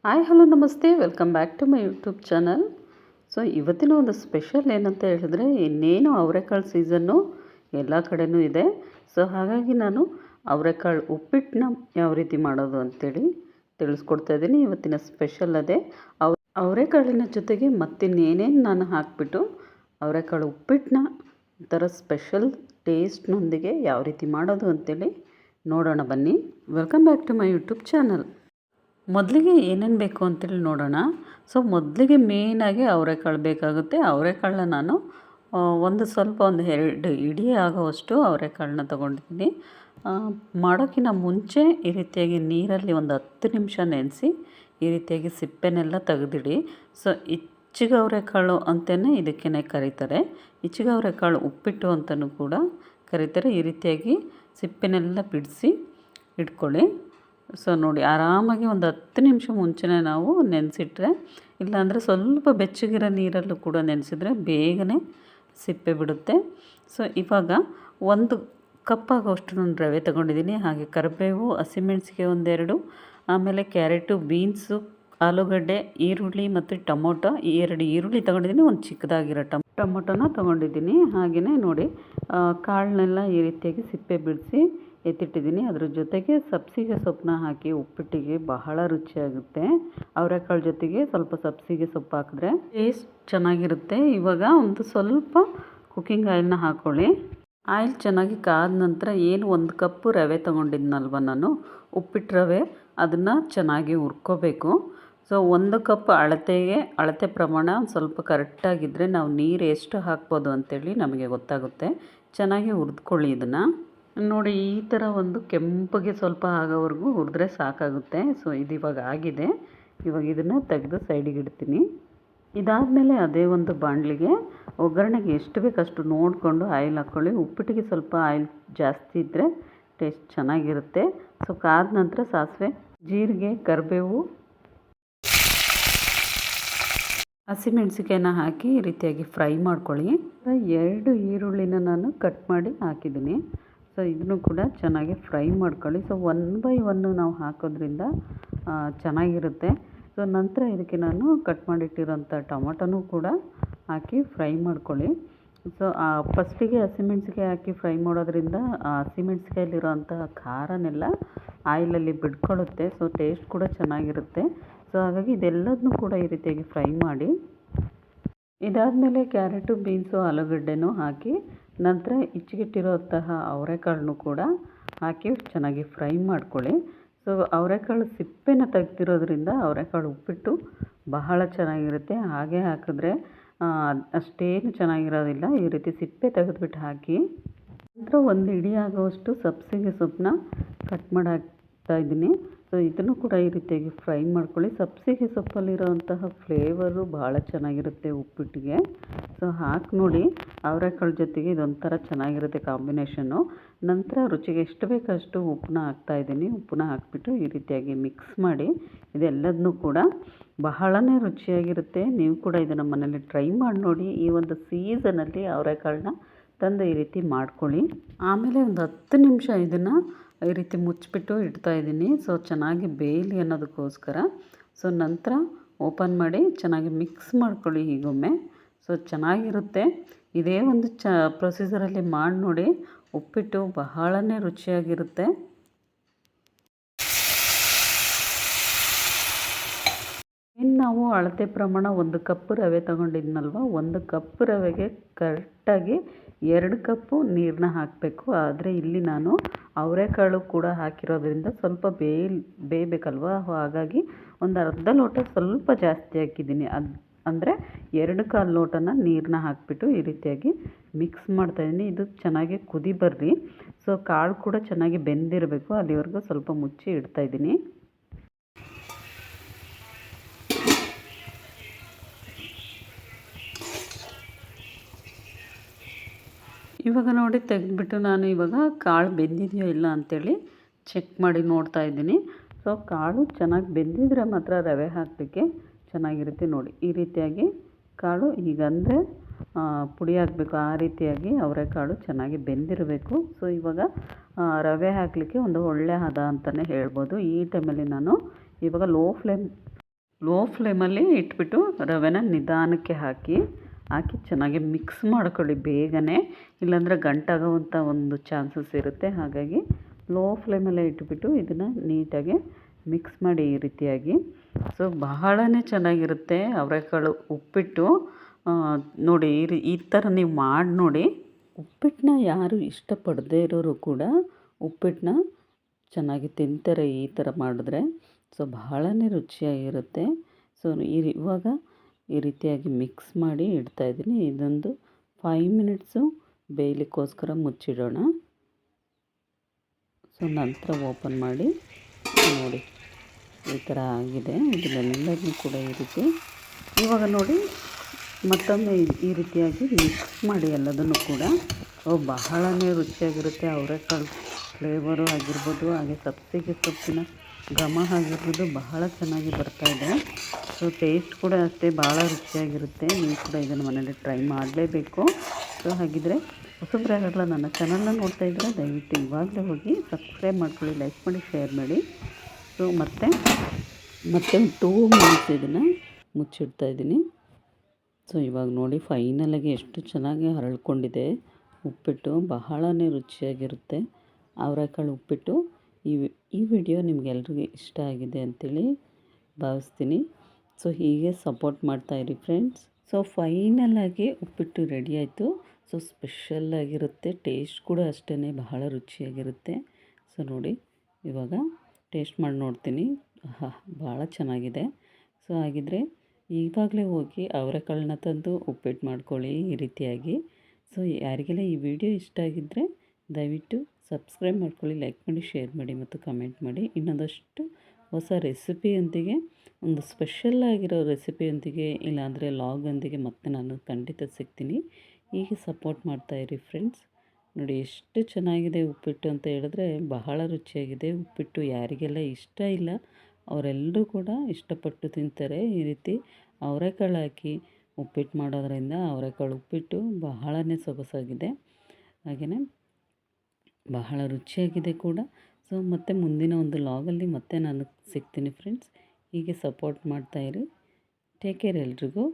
Hi hello ನಮಸ್ತೆ, welcome back to my YouTube channel. So ಇವತ್ತಿನ ಒಂದು ಸ್ಪೆಷಲ್ ಏನಂತ ಹೇಳಿದ್ರೆ, ಇನ್ನೇನು ಅವರೆಕಾಳು ಸೀಸನ್ನು ಎಲ್ಲ ಕಡೆಯೂ ಇದೆ. ಸೊ ಹಾಗಾಗಿ ನಾನು ಅವರೆಕಾಳು ಉಪ್ಪಿಟ್ಟನ್ನ ಯಾವ ರೀತಿ ಮಾಡೋದು ಅಂತೇಳಿ ತಿಳಿಸ್ಕೊಡ್ತಾ ಇದ್ದೀನಿ. ಇವತ್ತಿನ ಸ್ಪೆಷಲ್ ಅದೇ. ಅವರೆಕಾಳಿನ ಜೊತೆಗೆ ಮತ್ತಿನ್ನೇನೇನು ನಾನು ಹಾಕಿಬಿಟ್ಟು ಅವರೆಕಾಳು ಉಪ್ಪಿಟ್ಟನ್ನ ಒಂಥರ ಸ್ಪೆಷಲ್ ಟೇಸ್ಟ್ನೊಂದಿಗೆ ಯಾವ ರೀತಿ ಮಾಡೋದು ಅಂತೇಳಿ ನೋಡೋಣ ಬನ್ನಿ. Welcome back to my YouTube channel. ಮೊದಲಿಗೆ ಏನೇನು ಬೇಕು ಅಂತೇಳಿ ನೋಡೋಣ. ಸೊ ಮೊದಲಿಗೆ ಮೇಯ್ನಾಗಿ ಅವರೆಕಾಳು ಬೇಕಾಗುತ್ತೆ. ಅವರೆಕಾಳನ್ನ ನಾನು ಒಂದು 2 ಇಡೀ ಆಗೋವಷ್ಟು ಅವರೆಕಾಳನ್ನ ತೊಗೊಂಡಿದ್ದೀನಿ. ಮಾಡೋಕ್ಕಿಂತ ಮುಂಚೆ ಈ ರೀತಿಯಾಗಿ ನೀರಲ್ಲಿ ಒಂದು 10 ನಿಮಿಷ ನೆನೆಸಿ ಈ ರೀತಿಯಾಗಿ ಸಿಪ್ಪೆನೆಲ್ಲ ತೆಗೆದಿಡಿ. ಸೊ ಇಚ್ಚಿಗೆ ಅವರೆಕಾಳು ಅಂತಲೇ ಇದಕ್ಕೇ ಕರೀತಾರೆ. ಇಚ್ಚಿಗೆ ಅವರೆಕಾಳು ಉಪ್ಪಿಟ್ಟು ಅಂತಲೂ ಕೂಡ ಕರೀತಾರೆ. ಈ ರೀತಿಯಾಗಿ ಸಿಪ್ಪೆನೆಲ್ಲ ಬಿಡಿಸಿ ಇಟ್ಕೊಳ್ಳಿ. ಸೊ ನೋಡಿ, ಆರಾಮಾಗಿ ಒಂದು 10 ನಿಮಿಷ ಮುಂಚೆನೇ ನಾವು ನೆನೆಸಿಟ್ರೆ, ಇಲ್ಲಾಂದರೆ ಸ್ವಲ್ಪ ಬೆಚ್ಚಗಿರೋ ನೀರಲ್ಲೂ ಕೂಡ ನೆನೆಸಿದ್ರೆ ಬೇಗನೆ ಸಿಪ್ಪೆ ಬಿಡುತ್ತೆ. ಸೊ ಇವಾಗ 1 ಕಪ್ ಆಗೋಷ್ಟು ನಾನು ರವೆ ತೊಗೊಂಡಿದ್ದೀನಿ. ಹಾಗೆ ಕರಿಬೇವು, ಹಸಿಮೆಣಸಿಗೆ 1-2, ಆಮೇಲೆ ಕ್ಯಾರೆಟು, ಬೀನ್ಸು, ಆಲೂಗಡ್ಡೆ, ಈರುಳ್ಳಿ ಮತ್ತು ಟೊಮೊಟೊ, ಈ 2 ಈರುಳ್ಳಿ ತೊಗೊಂಡಿದ್ದೀನಿ. ಒಂದು ಚಿಕ್ಕದಾಗಿರೋ ಟೊಮೊಟೊನ ತೊಗೊಂಡಿದ್ದೀನಿ. ಹಾಗೆಯೇ ನೋಡಿ, ಕಾಳನ್ನೆಲ್ಲ ಈ ರೀತಿಯಾಗಿ ಸಿಪ್ಪೆ ಬಿಡಿಸಿ ಎತ್ತಿಟ್ಟಿದ್ದೀನಿ. ಅದ್ರ ಜೊತೆಗೆ ಸಬ್ಸಿಗೆ ಸೊಪ್ಪನ್ನ ಹಾಕಿ ಉಪ್ಪಿಟ್ಟಿಗೆ ಬಹಳ ರುಚಿಯಾಗುತ್ತೆ. ಅವರೆಕಾಳು ಜೊತೆಗೆ ಸ್ವಲ್ಪ ಸಬ್ಸಿಗೆ ಸೊಪ್ಪು ಹಾಕಿದ್ರೆ ಟೇಸ್ಟ್ ಚೆನ್ನಾಗಿರುತ್ತೆ. ಇವಾಗ ಒಂದು ಸ್ವಲ್ಪ ಕುಕ್ಕಿಂಗ್ ಆಯಿಲ್ನ ಹಾಕ್ಕೊಳ್ಳಿ. ಆಯಿಲ್ ಚೆನ್ನಾಗಿ ಕಾದ ನಂತರ ಏನು 1 ಕಪ್ಪು ರವೆ ತೊಗೊಂಡಿದ್ನಲ್ವ ನಾನು, ಉಪ್ಪಿಟ್ಟು ರವೆ, ಅದನ್ನು ಚೆನ್ನಾಗಿ ಹುರ್ಕೋಬೇಕು. ಸೊ 1 ಕಪ್ ಅಳತೆ ಪ್ರಮಾಣ ಸ್ವಲ್ಪ ಕರೆಕ್ಟಾಗಿದ್ದರೆ ನಾವು ನೀರು ಎಷ್ಟು ಹಾಕ್ಬೋದು ಅಂತೇಳಿ ನಮಗೆ ಗೊತ್ತಾಗುತ್ತೆ. ಚೆನ್ನಾಗಿ ಹುರಿದ್ಕೊಳ್ಳಿ ಇದನ್ನು. ನೋಡಿ, ಈ ಥರ ಒಂದು ಕೆಂಪಗೆ ಸ್ವಲ್ಪ ಆಗೋವರೆಗೂ ಹುರಿದ್ರೆ ಸಾಕಾಗುತ್ತೆ. ಸೊ ಇದು ಇವಾಗ ಆಗಿದೆ. ಇವಾಗ ಇದನ್ನು ತೆಗೆದು ಸೈಡಿಗೆ ಇಡ್ತೀನಿ. ಇದಾದಮೇಲೆ ಅದೇ ಒಂದು ಬಾಣಲಿಗೆ ಒಗ್ಗರಣೆಗೆ ಎಷ್ಟು ಬೇಕಷ್ಟು ನೋಡಿಕೊಂಡು ಆಯಿಲ್ ಹಾಕ್ಕೊಳ್ಳಿ. ಉಪ್ಪಿಟ್ಟಿಗೆ ಸ್ವಲ್ಪ ಆಯಿಲ್ ಜಾಸ್ತಿ ಇದ್ದರೆ ಟೇಸ್ಟ್ ಚೆನ್ನಾಗಿರುತ್ತೆ. ಸೊ ಕಾದ ನಂತರ ಸಾಸಿವೆ, ಜೀರಿಗೆ, ಕರಿಬೇವು, ಹಸಿಮೆಣಸಿಕಾಯನ್ನ ಹಾಕಿ ಈ ರೀತಿಯಾಗಿ ಫ್ರೈ ಮಾಡ್ಕೊಳ್ಳಿ. 2 ಈರುಳ್ಳಿನ ನಾನು ಕಟ್ ಮಾಡಿ ಹಾಕಿದ್ದೀನಿ. ಸೊ ಇದನ್ನು ಕೂಡ ಚೆನ್ನಾಗಿ ಫ್ರೈ ಮಾಡ್ಕೊಳ್ಳಿ. ಸೊ 1 ಬೈ 1 ನಾವು ಹಾಕೋದ್ರಿಂದ ಚೆನ್ನಾಗಿರುತ್ತೆ. ಸೊ ನಂತರ ಇದಕ್ಕೆ ನಾನು ಕಟ್ ಮಾಡಿಟ್ಟಿರೋಂಥ ಟೊಮೊಟೊನೂ ಕೂಡ ಹಾಕಿ ಫ್ರೈ ಮಾಡ್ಕೊಳ್ಳಿ. ಸೊ ಫಸ್ಟಿಗೆ ಹಸಿಮೆಣ್ಸಿಕಾಯಿ ಹಾಕಿ ಫ್ರೈ ಮಾಡೋದ್ರಿಂದ ಹಸಿಮೆಣ್ಸಿಕಾಯಲ್ಲಿರೋಂತಹ ಖಾರನೆಲ್ಲ ಆಯಿಲಲ್ಲಿ ಬಿಟ್ಕೊಳ್ಳುತ್ತೆ. ಸೊ ಟೇಸ್ಟ್ ಕೂಡ ಚೆನ್ನಾಗಿರುತ್ತೆ. ಸೊ ಹಾಗಾಗಿ ಇದೆಲ್ಲದನ್ನೂ ಕೂಡ ಈ ರೀತಿಯಾಗಿ ಫ್ರೈ ಮಾಡಿ. ಇದಾದಮೇಲೆ ಕ್ಯಾರೆಟು, ಬೀನ್ಸು, ಆಲೂಗಡ್ಡೆನೂ ಹಾಕಿ ನಂತರ ಹೆಚ್ಚಿಗಿಟ್ಟಿರೋಂತಹ ಅವರೆಕಾಳನ್ನು ಕೂಡ ಹಾಕಿ ಚೆನ್ನಾಗಿ ಫ್ರೈ ಮಾಡ್ಕೊಳ್ಳಿ. ಸೊ ಅವರೆಕಾಳು ಸಿಪ್ಪೆನ ತೆಗ್ದಿರೋದ್ರಿಂದ ಅವರೆಕಾಳು ಉಪ್ಪಿಟ್ಟು ಬಹಳ ಚೆನ್ನಾಗಿರುತ್ತೆ. ಹಾಗೆ ಹಾಕಿದ್ರೆ ಅಷ್ಟೇನು ಚೆನ್ನಾಗಿರೋದಿಲ್ಲ. ಈ ರೀತಿ ಸಿಪ್ಪೆ ತೆಗೆದುಬಿಟ್ಟು ಹಾಕಿ ನಂತರ 1 ಇಡೀ ಆಗೋವಷ್ಟು ಸಬ್ಸಿಗೆ ಸೊಪ್ಪನ್ನ ಕಟ್ ಮಾಡಿ ಹಾಕ್ತಾಯಿದ್ದೀನಿ. ಸೊ ಇದನ್ನು ಕೂಡ ಈ ರೀತಿಯಾಗಿ ಫ್ರೈ ಮಾಡ್ಕೊಳ್ಳಿ. ಸಬ್ಸಿಗೆ ಸೊಪ್ಪಲ್ಲಿರೋಂತಹ ಫ್ಲೇವರು ಭಾಳ ಚೆನ್ನಾಗಿರುತ್ತೆ ಉಪ್ಪಿಟ್ಟಿಗೆ. ಸೊ ಹಾಕಿ ನೋಡಿ, ಅವರೆಕಾಳು ಜೊತೆಗೆ ಇದೊಂಥರ ಚೆನ್ನಾಗಿರುತ್ತೆ ಕಾಂಬಿನೇಷನ್ನು. ನಂತರ ರುಚಿಗೆ ಎಷ್ಟು ಬೇಕಷ್ಟು ಉಪ್ಪನ್ನ ಹಾಕ್ತಾಯಿದ್ದೀನಿ. ಉಪ್ಪನ್ನ ಹಾಕಿಬಿಟ್ಟು ಈ ರೀತಿಯಾಗಿ ಮಿಕ್ಸ್ ಮಾಡಿ ಇದೆಲ್ಲದನ್ನೂ ಕೂಡ ಬಹಳನೇ ರುಚಿಯಾಗಿರುತ್ತೆ. ನೀವು ಕೂಡ ಇದನ್ನು ಮನೇಲಿ ಟ್ರೈ ಮಾಡಿ ನೋಡಿ. ಈ ಒಂದು ಸೀಸನಲ್ಲಿ ಅವರೆಕಾಳನ್ನ ತಂದು ಈ ರೀತಿ ಮಾಡ್ಕೊಳ್ಳಿ. ಆಮೇಲೆ ಒಂದು 10 ನಿಮಿಷ ಇದನ್ನು ಈ ರೀತಿ ಮುಚ್ಚಿಬಿಟ್ಟು ಇಡ್ತಾಯಿದ್ದೀನಿ. ಸೊ ಚೆನ್ನಾಗಿ ಬೇಯಲಿ ಅನ್ನೋದಕ್ಕೋಸ್ಕರ. ಸೊ ನಂತರ ಓಪನ್ ಮಾಡಿ ಚೆನ್ನಾಗಿ ಮಿಕ್ಸ್ ಮಾಡ್ಕೊಳ್ಳಿ ಹೀಗೊಮ್ಮೆ. ಸೊ ಚೆನ್ನಾಗಿರುತ್ತೆ. ಇದೇ ಒಂದು ಪ್ರೊಸೀಜರಲ್ಲಿ ಮಾಡಿ ನೋಡಿ, ಉಪ್ಪಿಟ್ಟು ಬಹಳನೇ ರುಚಿಯಾಗಿರುತ್ತೆ. ಇನ್ನು ನಾವು ಅಳತೆ ಪ್ರಮಾಣ 1 ಕಪ್ ರವೆ ತೊಗೊಂಡಿದ್ನಲ್ವ, 1 ಕಪ್ ರವೆಗೆ ಕರೆಕ್ಟಾಗಿ 2 ಕಪ್ಪು ನೀರನ್ನ ಹಾಕಬೇಕು. ಆದರೆ ಇಲ್ಲಿ ನಾನು ಅವರೆಕಾಳು ಕೂಡ ಹಾಕಿರೋದ್ರಿಂದ ಸ್ವಲ್ಪ ಬೇಯಬೇಕಲ್ವ, ಹಾಗಾಗಿ ಒಂದು ಅರ್ಧ ಲೋಟ ಸ್ವಲ್ಪ ಜಾಸ್ತಿ ಹಾಕಿದ್ದೀನಿ. ಅಂದರೆ 2/4 ಲೋಟನ ನೀರನ್ನ ಹಾಕಿಬಿಟ್ಟು ಈ ರೀತಿಯಾಗಿ ಮಿಕ್ಸ್ ಮಾಡ್ತಾಯಿದ್ದೀನಿ. ಇದು ಚೆನ್ನಾಗಿ ಕುದಿ ಬರ್ರಿ. ಸೊ ಕಾಳು ಕೂಡ ಚೆನ್ನಾಗಿ ಬೆಂದಿರಬೇಕು. ಅಲ್ಲಿವರೆಗೂ ಸ್ವಲ್ಪ ಮುಚ್ಚಿ ಇಡ್ತಾಯಿದ್ದೀನಿ. ಇವಾಗ ನೋಡಿ, ತೆಗೆದ್ಬಿಟ್ಟು ನಾನು ಇವಾಗ ಕಾಳು ಬೆಂದಿದೆಯೋ ಇಲ್ಲ ಅಂಥೇಳಿ ಚೆಕ್ ಮಾಡಿ ನೋಡ್ತಾ ಇದ್ದೀನಿ. ಸೊ ಕಾಳು ಚೆನ್ನಾಗಿ ಬೆಂದಿದ್ರೆ ಮಾತ್ರ ರವೆ ಹಾಕಲಿಕ್ಕೆ ಚೆನ್ನಾಗಿರುತ್ತೆ. ನೋಡಿ, ಈ ರೀತಿಯಾಗಿ ಕಾಳು ಹೀಗಂದರೆ ಪುಡಿ ಆಗಬೇಕು. ಆ ರೀತಿಯಾಗಿ ಅವರೆಕಾಳು ಚೆನ್ನಾಗಿ ಬೆಂದಿರಬೇಕು. ಸೊ ಇವಾಗ ರವೆ ಹಾಕಲಿಕ್ಕೆ ಒಂದು ಒಳ್ಳೆಯ ಹದ ಅಂತಲೇ ಹೇಳ್ಬೋದು. ಈ ಟೈಮಲ್ಲಿ ನಾನು ಇವಾಗ ಲೋ ಫ್ಲೇಮ್ ಲೋ ಫ್ಲೇಮಲ್ಲಿ ಇಟ್ಬಿಟ್ಟು ರವೆನ ನಿಧಾನಕ್ಕೆ ಹಾಕಿ ಚೆನ್ನಾಗಿ ಮಿಕ್ಸ್ ಮಾಡ್ಕೊಳ್ಳಿ ಬೇಗನೆ, ಇಲ್ಲಾಂದರೆ ಗಂಟಾಗೋವಂಥ ಒಂದು ಚಾನ್ಸಸ್ ಇರುತ್ತೆ. ಹಾಗಾಗಿ ಲೋ ಫ್ಲೇಮಲ್ಲೇ ಇಟ್ಬಿಟ್ಟು ಇದನ್ನು ನೀಟಾಗಿ ಮಿಕ್ಸ್ ಮಾಡಿ ಈ ರೀತಿಯಾಗಿ. ಸೊ ಬಹಳನೇ ಚೆನ್ನಾಗಿರುತ್ತೆ ಅವರೆಕಾಳು ಉಪ್ಪಿಟ್ಟು. ನೋಡಿ ಈ ಥರ ನೀವು ಮಾಡಿ ನೋಡಿ. ಉಪ್ಪಿಟ್ಟನ್ನ ಯಾರು ಇಷ್ಟಪಡದೇ ಇರೋರು ಕೂಡ ಉಪ್ಪಿಟ್ಟನ್ನ ಚೆನ್ನಾಗಿ ತಿಂತಾರೆ ಈ ಥರ ಮಾಡಿದ್ರೆ. ಸೊ ಬಹಳನೇ ರುಚಿಯಾಗಿರುತ್ತೆ. ಸೊ ಇವಾಗ ಈ ರೀತಿಯಾಗಿ ಮಿಕ್ಸ್ ಮಾಡಿ ಇಡ್ತಾಯಿದ್ದೀನಿ. ಇದೊಂದು 5 ಮಿನಿಟ್ಸು ಬೇಯಲಿಕ್ಕೋಸ್ಕರ ಮುಚ್ಚಿಡೋಣ. ಸೊ ನಂತರ ಓಪನ್ ಮಾಡಿ ನೋಡಿ ಈ ಥರ ಆಗಿದೆ. ಇದನ್ನೆಲ್ಲದನ್ನು ಕೂಡ ಈ ರೀತಿ ಇವಾಗ ನೋಡಿ ಮತ್ತೊಮ್ಮೆ ಈ ರೀತಿಯಾಗಿ ಮಿಕ್ಸ್ ಮಾಡಿ ಎಲ್ಲದನ್ನು ಕೂಡ. ಬಹಳನೇ ರುಚಿಯಾಗಿರುತ್ತೆ. ಅವರೆಕಾಳು ಫ್ಲೇವರು ಆಗಿರ್ಬೋದು, ಹಾಗೆ ಸಬ್ಸಿಗೆ ಸೊಪ್ಪಿನ ಘಮ ಆಗಿರ್ಬೋದು ಬಹಳ ಚೆನ್ನಾಗಿ ಬರ್ತಾಯಿದೆ. ಸೊ ಟೇಸ್ಟ್ ಕೂಡ ಅಷ್ಟೇ ಭಾಳ ರುಚಿಯಾಗಿರುತ್ತೆ. ನೀವು ಕೂಡ ಇದನ್ನು ಮನೇಲಿ ಟ್ರೈ ಮಾಡಲೇಬೇಕು. ಸೊ ಹಾಗಿದ್ದರೆ ಹೊಸಬ್ರು ಯಾರೆಲ್ಲ ನನ್ನ ಚಾನಲ್ನ ನೋಡ್ತಾ ಇದ್ದರೆ ದಯವಿಟ್ಟು ಇವಾಗಲೇ ಹೋಗಿ ಸಬ್ಸ್ಕ್ರೈಬ್ ಮಾಡ್ಕೊಳ್ಳಿ, ಲೈಕ್ ಮಾಡಿ, ಶೇರ್ ಮಾಡಿ. ಸೊ ಮತ್ತೆ 2 ಮಿನಿಟ್ಸ್ ಇದನ್ನು ಮುಚ್ಚಿಡ್ತಾ ಇದ್ದೀನಿ. ಸೊ ಇವಾಗ ನೋಡಿ ಫೈನಲಾಗಿ ಎಷ್ಟು ಚೆನ್ನಾಗಿ ಹರಳ್ಕೊಂಡಿದೆ ಉಪ್ಪಿಟ್ಟು. ಬಹಳನೇ ರುಚಿಯಾಗಿರುತ್ತೆ ಅವರೆಕಾಳು ಉಪ್ಪಿಟ್ಟು. ಈ ವಿಡಿಯೋ ನಿಮಗೆಲ್ರಿಗೂ ಇಷ್ಟ ಆಗಿದೆ ಅಂಥೇಳಿ ಭಾವಿಸ್ತೀನಿ. ಸೊ ಹೀಗೆ ಸಪೋರ್ಟ್ ಮಾಡ್ತಾಯಿರಿ ಫ್ರೆಂಡ್ಸ್. ಸೊ ಫೈನಲಾಗಿ ಉಪ್ಪಿಟ್ಟು ರೆಡಿ ಆಯಿತು. ಸೊ ಸ್ಪೆಷಲ್ಲಾಗಿರುತ್ತೆ, ಟೇಸ್ಟ್ ಕೂಡ ಅಷ್ಟೇ ಬಹಳ ರುಚಿಯಾಗಿರುತ್ತೆ. ಸೊ ನೋಡಿ ಇವಾಗ ಟೇಸ್ಟ್ ಮಾಡಿ ನೋಡ್ತೀನಿ. ಭಾಳ ಚೆನ್ನಾಗಿದೆ. ಸೊ ಹಾಗಿದ್ದರೆ ಇವಾಗಲೇ ಹೋಗಿ ಅವರೆಕಾಳನ್ನ ತಂದು ಉಪ್ಪಿಟ್ಟು ಮಾಡ್ಕೊಳ್ಳಿ ಈ ರೀತಿಯಾಗಿ. ಸೊ ಯಾರಿಗೆಲ್ಲ ಈ ವಿಡಿಯೋ ಇಷ್ಟ ಆಗಿದ್ದರೆ ದಯವಿಟ್ಟು ಸಬ್ಸ್ಕ್ರೈಬ್ ಮಾಡ್ಕೊಳ್ಳಿ, ಲೈಕ್ ಮಾಡಿ, ಶೇರ್ ಮಾಡಿ ಮತ್ತು ಕಮೆಂಟ್ ಮಾಡಿ. ಇನ್ನೊಂದಷ್ಟು ಹೊಸ ರೆಸಿಪಿಯೊಂದಿಗೆ, ಒಂದು ಸ್ಪೆಷಲ್ ಆಗಿರೋ ರೆಸಿಪಿಯೊಂದಿಗೆ ಇಲ್ಲಾಂದರೆ ಲಾಗೊಂದಿಗೆ ಮತ್ತೆ ನಾನು ಖಂಡಿತ ಸಿಗ್ತೀನಿ. ಹೀಗೆ ಸಪೋರ್ಟ್ ಮಾಡ್ತಾಯಿರಿ ಫ್ರೆಂಡ್ಸ್. ನೋಡಿ ಎಷ್ಟು ಚೆನ್ನಾಗಿದೆ ಉಪ್ಪಿಟ್ಟು ಅಂತ ಹೇಳಿದ್ರೆ ಬಹಳ ರುಚಿಯಾಗಿದೆ ಉಪ್ಪಿಟ್ಟು. ಯಾರಿಗೆಲ್ಲ ಇಷ್ಟ ಇಲ್ಲ ಅವರೆಲ್ಲರೂ ಕೂಡ ಇಷ್ಟಪಟ್ಟು ತಿಂತಾರೆ. ಈ ರೀತಿ ಅವರೆಕಾಳು ಹಾಕಿ ಉಪ್ಪಿಟ್ಟು ಮಾಡೋದ್ರಿಂದ ಅವರೆಕಾಳು ಉಪ್ಪಿಟ್ಟು ಬಹಳನೇ ಸೊಗಸಾಗಿದೆ, ಹಾಗೆಯೇ ಬಹಳ ರುಚಿಯಾಗಿದೆ ಕೂಡ. ಸೊ ಮತ್ತೆ ಮುಂದಿನ ಒಂದು ಲಾಗಲ್ಲಿ ಮತ್ತೆ ನಾನು ಸಿಗ್ತೀನಿ ಫ್ರೆಂಡ್ಸ್. ಹೀಗೆ ಸಪೋರ್ಟ್ ಮಾಡ್ತಾಯಿರಿ. ಟೇಕ್ ಕೇರ್ ಎಲ್ರಿಗೂ.